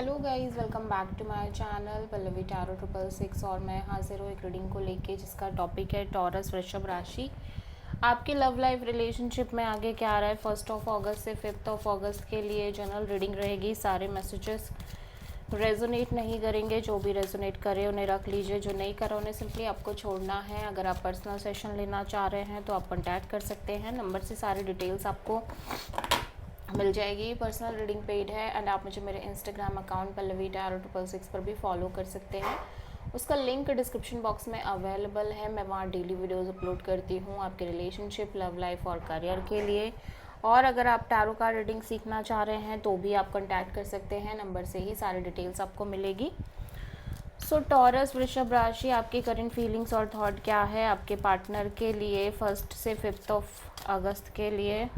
Hello guys, welcome back to my channel Pallavi tarot 666। और मैं हाजिर हूँ एक रीडिंग को लेके जिसका टॉपिक है टॉरस वृषभ राशि। आपकी लव लाइफ रिलेशनशिप में आगे क्या आ रहा है 1 अगस्त से 5 अगस्त के लिए जनरल रीडिंग रहेगी। सारे मैसेजेस रेजोनेट नहीं करेंगे, जो भी रेजोनेट करे उन्हें रख लीजिए, जो नहीं करा उन्हें सिंपली आपको छोड़ना है। अगर आप पर्सनल सेशन लेना चाह रहे हैं तो आप कॉन्टैक्ट कर सकते हैं, नंबर से सारी डिटेल्स आपको मिल जाएगी। पर्सनल रीडिंग पेड है एंड आप मुझे मेरे इंस्टाग्राम अकाउंट पल्लवी टैरो 666 पर भी फॉलो कर सकते हैं। उसका लिंक डिस्क्रिप्शन बॉक्स में अवेलेबल है। मैं वहाँ डेली वीडियोस अपलोड करती हूँ आपके रिलेशनशिप, लव लाइफ और करियर के लिए। और अगर आप टैरो का रीडिंग सीखना चाह रहे हैं तो भी आप कॉन्टैक्ट कर सकते हैं, नंबर से ही सारी डिटेल्स आपको मिलेगी। सो टॉरस वृषभ राशि, आपकी करंट फीलिंग्स और थॉट क्या है आपके पार्टनर के लिए 1 से 5 अगस्त के लिए।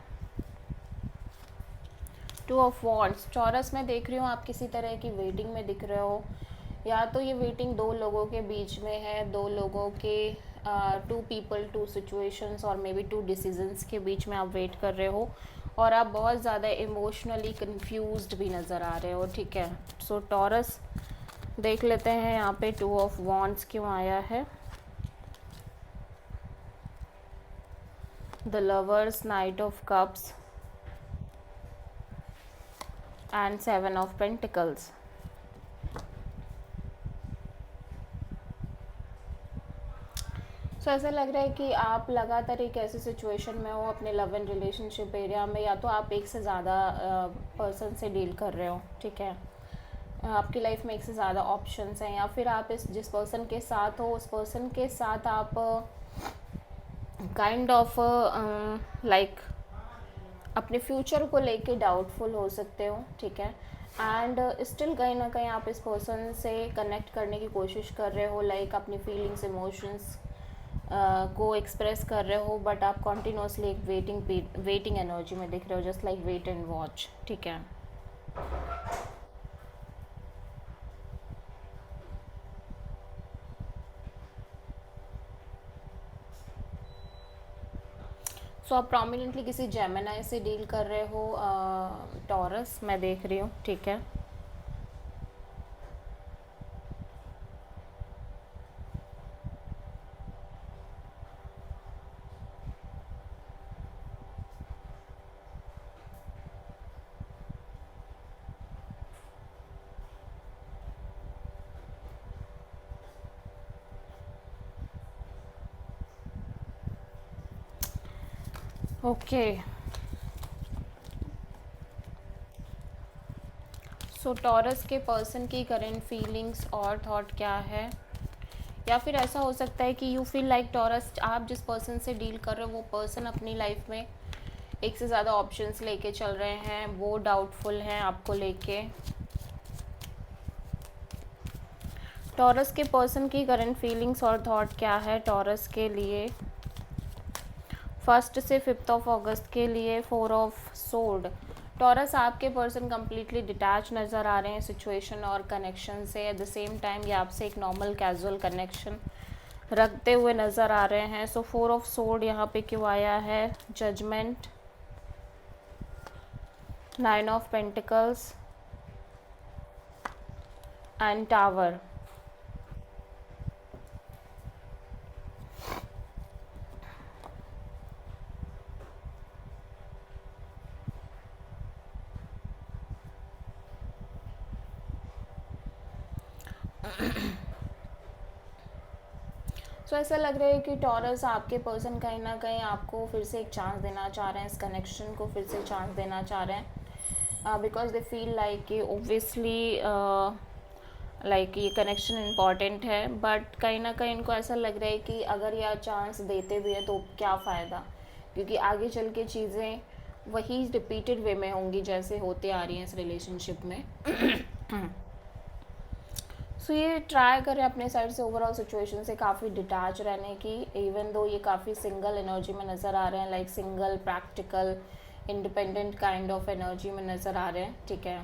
2 ऑफ वॉन्ड्स। टॉरस में देख रही हूँ आप किसी तरह की वेटिंग में दिख रहे हो, या तो ये वेटिंग दो लोगों के बीच में है, दो लोगों के 2 पीपल 2 सिचुएशंस और मे बी 2 डिसीजंस के बीच में आप वेट कर रहे हो और आप बहुत ज़्यादा इमोशनली कंफ्यूज्ड भी नज़र आ रहे हो। ठीक है, सो टॉरस देख लेते हैं यहाँ पे 2 ऑफ वॉन्ड्स क्यों आया है। The lovers, knight of cups and 7 of pentacles. So ऐसा लग रहा है कि आप लगातार एक ऐसी सिचुएशन में हो अपने लव एंड रिलेशनशिप एरिया में, या तो आप एक से ज़्यादा पर्सन से डील कर रहे हो। ठीक है, आपकी लाइफ में एक से ज़्यादा ऑप्शंस हैं, या फिर आप जिस पर्सन के साथ हो उस पर्सन के साथ आप काइंड ऑफ लाइक अपने फ्यूचर को लेके डाउटफुल हो सकते हो। ठीक है, एंड स्टिल कहीं ना कहीं आप इस पर्सन से कनेक्ट करने की कोशिश कर रहे हो, लाइक अपनी फीलिंग्स, इमोशंस को एक्सप्रेस कर रहे हो, बट आप कॉन्टीन्यूसली एक वेटिंग एनर्जी में दिख रहे हो, just like wait and watch. ठीक है, सो आप प्रोमिनेंटली किसी जेमिनी से डील कर रहे हो टॉरस, मैं देख रही हूँ। ठीक है, ओके। सो टॉरस के पर्सन की करंट फीलिंग्स और थॉट क्या है, या फिर ऐसा हो सकता है कि यू फील लाइक टॉरस, आप जिस पर्सन से डील कर रहे हो वो पर्सन अपनी लाइफ में एक से ज़्यादा ऑप्शंस लेके चल रहे हैं, वो डाउटफुल हैं आपको लेके। टॉरस के पर्सन की करंट फीलिंग्स और थॉट क्या है टॉरस के लिए 1 से 5 अगस्त के लिए। 4 ऑफ सोर्ड। टॉरस, आपके पर्सन कम्प्लीटली डिटैच नज़र आ रहे हैं सिचुएशन और कनेक्शन से। एट द सेम टाइम ये आपसे एक नॉर्मल कैजुअल कनेक्शन रखते हुए नज़र आ रहे हैं। सो 4 ऑफ सोर्ड यहाँ पे क्यों आया है। Judgment, 9 of pentacles and tower. So ऐसा लग रहा है कि टॉरस, आपके पर्सन कहीं ना कहीं आपको फिर से एक चांस देना चाह रहे हैं, इस कनेक्शन को फिर से चांस देना चाह रहे हैं, बिकॉज दे फील लाइक कि ओब्वियसली लाइक ये कनेक्शन इम्पॉर्टेंट है, बट कहीं ना कहीं इनको ऐसा लग रहा है कि अगर यह चांस देते भी है तो क्या फ़ायदा, क्योंकि आगे चल के चीज़ें वही रिपीटेड वे में होंगी जैसे होते आ रही हैं इस रिलेशनशिप में। सो ये ट्राई करें अपने साइड से ओवरऑल सिचुएशन से काफ़ी डिटैच रहने की, इवन दो ये काफ़ी सिंगल एनर्जी में नज़र आ रहे हैं, like single, practical, independent kind of energy में नज़र आ रहे हैं। ठीक है,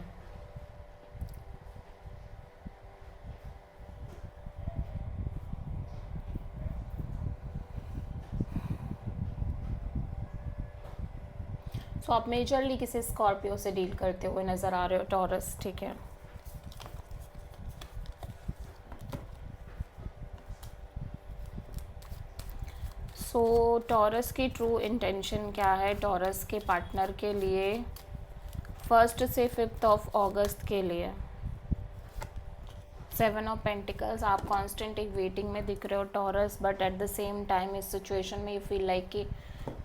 सो आप मेजरली किसी स्कॉर्पियो से डील करते हुए नज़र आ रहे हो टॉरस। ठीक है, सो टॉरस की ट्रू इंटेंशन क्या है टॉरस के पार्टनर के लिए 1 से 5 अगस्त के लिए? 7 ऑफ पेंटिकल्स, आप कांस्टेंट एक वेटिंग में दिख रहे हो taurus, but at the same time इस सिचुएशन में यू फील लाइक कि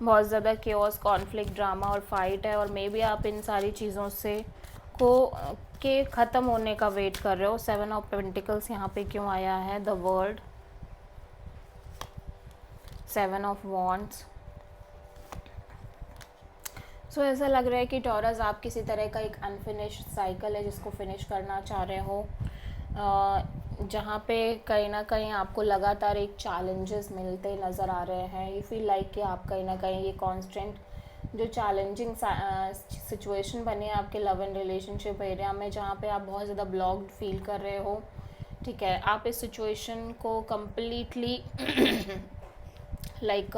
बहुत ज़्यादा केओस, कॉन्फ्लिक्ट, ड्रामा और फाइट है, और मे बी आप इन सारी चीज़ों से के ख़त्म होने का वेट कर रहे हो। 7 ऑफ पेंटिकल्स यहाँ पे क्यों आया है? The world, 7 of wands. So ऐसा लग रहा है कि टॉरस आप किसी तरह का एक अनफिनिश्ड साइकिल है जिसको फिनिश करना चाह रहे हो, जहाँ पे कहीं ना कहीं आपको लगातार एक चैलेंजेस मिलते नज़र आ रहे हैं। यू फील लाइक कि आप कहीं ना कहीं ये कांस्टेंट जो चैलेंजिंग सिचुएशन बनी है आपके लव एंड रिलेशनशिप एरिया में, जहाँ पे आप बहुत ज़्यादा ब्लॉक्ड फील कर रहे हो, ठीक है, आप इस सिचुएशन को कम्प्लीटली लाइक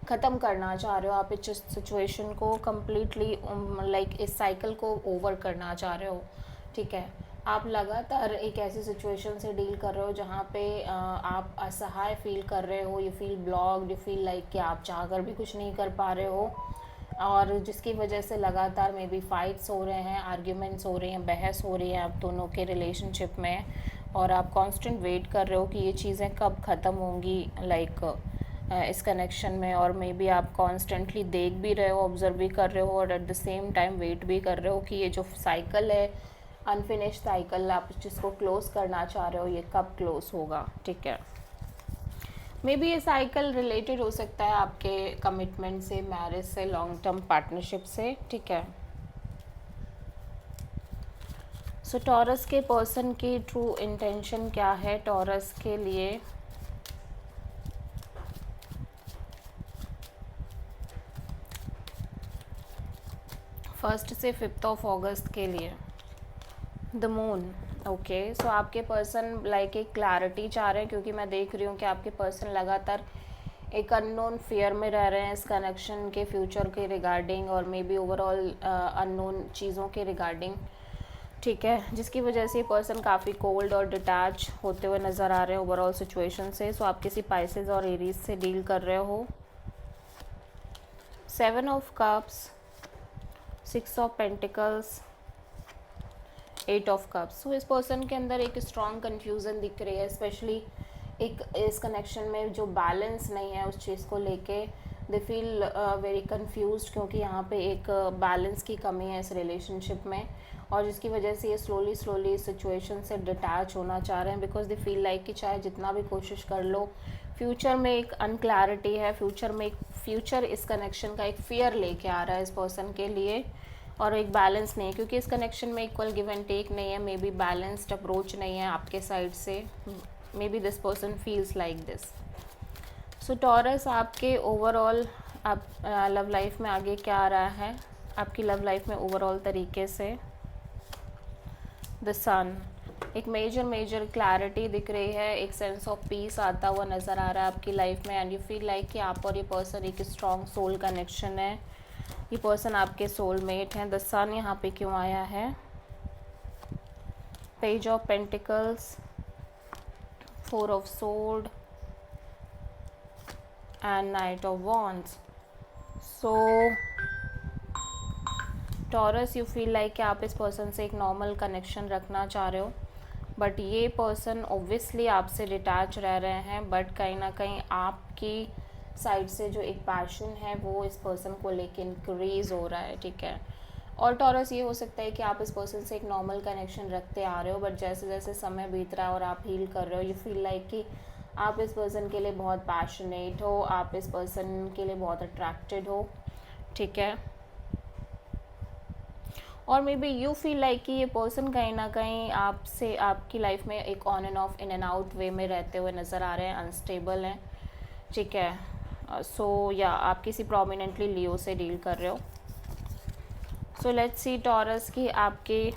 ख़त्म करना चाह रहे हो। आप इस सिचुएशन को कम्प्लीटली लाइक इस साइकिल को ओवर करना चाह रहे हो, ठीक है। आप लगातार एक ऐसी सिचुएशन से डील कर रहे हो जहाँ पे आप असहाय फील कर रहे हो, you feel blocked, you feel like कि आप चाहकर भी कुछ नहीं कर पा रहे हो, और जिसकी वजह से लगातार मे बी फाइट्स हो रहे हैं, आर्ग्यूमेंट्स हो रही हैं, बहस हो रही है आप दोनों के रिलेशनशिप में, और आप कांस्टेंट वेट कर रहे हो कि ये चीज़ें कब ख़त्म होंगी लाइक इस कनेक्शन में। और मे बी आप कॉन्स्टेंटली देख भी रहे हो, ऑब्जर्व भी कर रहे हो, और at the same time wait भी कर रहे हो कि ये जो साइकिल है, अनफिनिश्ड साइकिल, आप जिसको क्लोज़ करना चाह रहे हो, ये कब क्लोज़ होगा, ठीक है। मे बी ये साइकिल रिलेटेड हो सकता है आपके कमिटमेंट से, मैरिज से, लॉन्ग टर्म पार्टनरशिप से, ठीक है। सो टॉरस के पर्सन की ट्रू इंटेंशन क्या है टॉरस के लिए? 1 से 5 अगस्त के लिए? The moon, okay. सो आपके पर्सन लाइक एक क्लैरिटी चाह रहे हैं, क्योंकि मैं देख रही हूँ कि आपके पर्सन लगातार एक अननोन फियर में रह रहे हैं इस कनेक्शन के फ्यूचर के रिगार्डिंग, और मे बी ओवरऑल अननोन चीज़ों के रिगार्डिंग, ठीक है, जिसकी वजह से पर्सन काफ़ी कोल्ड और डिटैच होते हुए नज़र आ रहे हैं ओवरऑल सिचुएशन से। सो आप किसी पाइसेस और एरीज से डील कर रहे हो। 7 of cups, 6 of pentacles, 8 of cups. So इस पर्सन के अंदर एक स्ट्रॉन्ग कन्फ्यूज़न दिख रही है, स्पेशली एक इस कनेक्शन में जो बैलेंस नहीं है उस चीज़ को लेके दे फील वेरी कन्फ्यूज्ड, क्योंकि यहाँ पे एक बैलेंस की कमी है इस रिलेशनशिप में, और जिसकी वजह से ये स्लोली इस सिचुएशन से डिटैच होना चाह रहे हैं, बिकॉज दे फील लाइक कि चाहे जितना भी कोशिश कर लो, फ्यूचर में एक अनक्लैरिटी है, फ्यूचर इस कनेक्शन का एक फियर लेके आ रहा है इस पर्सन के लिए, और एक बैलेंस नहीं है, क्योंकि इस कनेक्शन में इक्वल गिव एंड टेक नहीं है, मे बी बैलेंस्ड अप्रोच नहीं है आपके साइड से, may be this person feels like this. So taurus आपके ओवरऑल आप लव लाइफ में आगे क्या आ रहा है आपकी लव लाइफ में ओवरऑल तरीके से? द सन, एक मेजर क्लैरिटी दिख रही है, एक सेंस ऑफ पीस आता हुआ नज़र आ रहा है आपकी लाइफ में, एंड यू फील लाइक कि आप और ये पर्सन एक स्ट्रॉन्ग सोल कनेक्शन है, ये पर्सन आपके सोलमेट हैं। द सन यहाँ पे क्यों आया है? Page of pentacles, 4 of sword and night of wands. So taurus, you feel like कि आप इस पर्सन से एक नॉर्मल कनेक्शन रखना चाह रहे हो, बट ये पर्सन ऑब्वियसली आपसे डिटैच रह रहे हैं, बट कहीं ना कहीं आपकी साइड से जो एक पैशन है वो इस पर्सन को लेके इंक्रीज़ हो रहा है, ठीक है। और टॉरस, ये हो सकता है कि आप इस पर्सन से एक नॉर्मल कनेक्शन रखते आ रहे हो, बट जैसे जैसे समय बीत रहा है और आप हील कर रहे हो, यू फील लाइक कि आप इस पर्सन के लिए बहुत पैशनेट हो, आप इस पर्सन के लिए बहुत अट्रैक्टेड हो, ठीक है। और may be you feel like कि ये पर्सन कहीं ना कहीं आपसे आपकी लाइफ में एक on and off, in and out way में रहते हुए नज़र आ रहे हैं, अनस्टेबल हैं, ठीक है। सो या आप किसी प्रोमिनेंटली लियो से डील कर रहे हो। सो लेट्स सी टॉरस की आपकी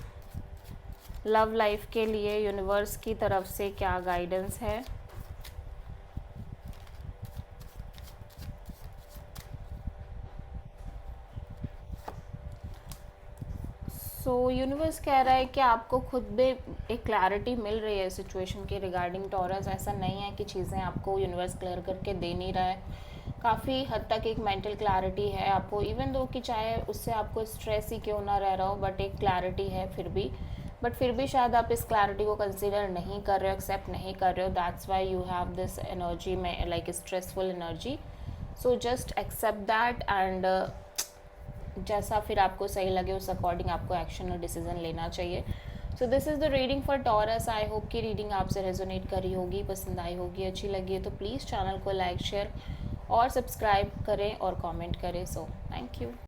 लव लाइफ के लिए यूनिवर्स की तरफ से क्या गाइडेंस है? सो यूनिवर्स कह रहा है कि आपको खुद में एक क्लैरिटी मिल रही है सिचुएशन के रिगार्डिंग टॉरस। ऐसा नहीं है कि चीज़ें आपको यूनिवर्स क्लियर करके दे नहीं रहा है। काफ़ी हद तक एक मेंटल क्लैरिटी है आपको, इवन दो कि चाहे उससे आपको स्ट्रेस ही क्यों ना रह रहा हो, बट एक क्लैरिटी है फिर भी। बट फिर भी शायद आप इस क्लैरिटी को कंसिडर नहीं कर रहे हो, एक्सेप्ट नहीं कर रहे हो। That's why you have this energy में like stressful energy. So just accept that and जैसा फिर आपको सही लगे उस अकॉर्डिंग आपको एक्शन और डिसीजन लेना चाहिए। So this is the reading for taurus. I hope कि रीडिंग आपसे रेजोनेट करी होगी, पसंद आई होगी, अच्छी लगी है तो प्लीज़ चैनल को लाइक शेयर और सब्सक्राइब करें और कमेंट करें। So thank you.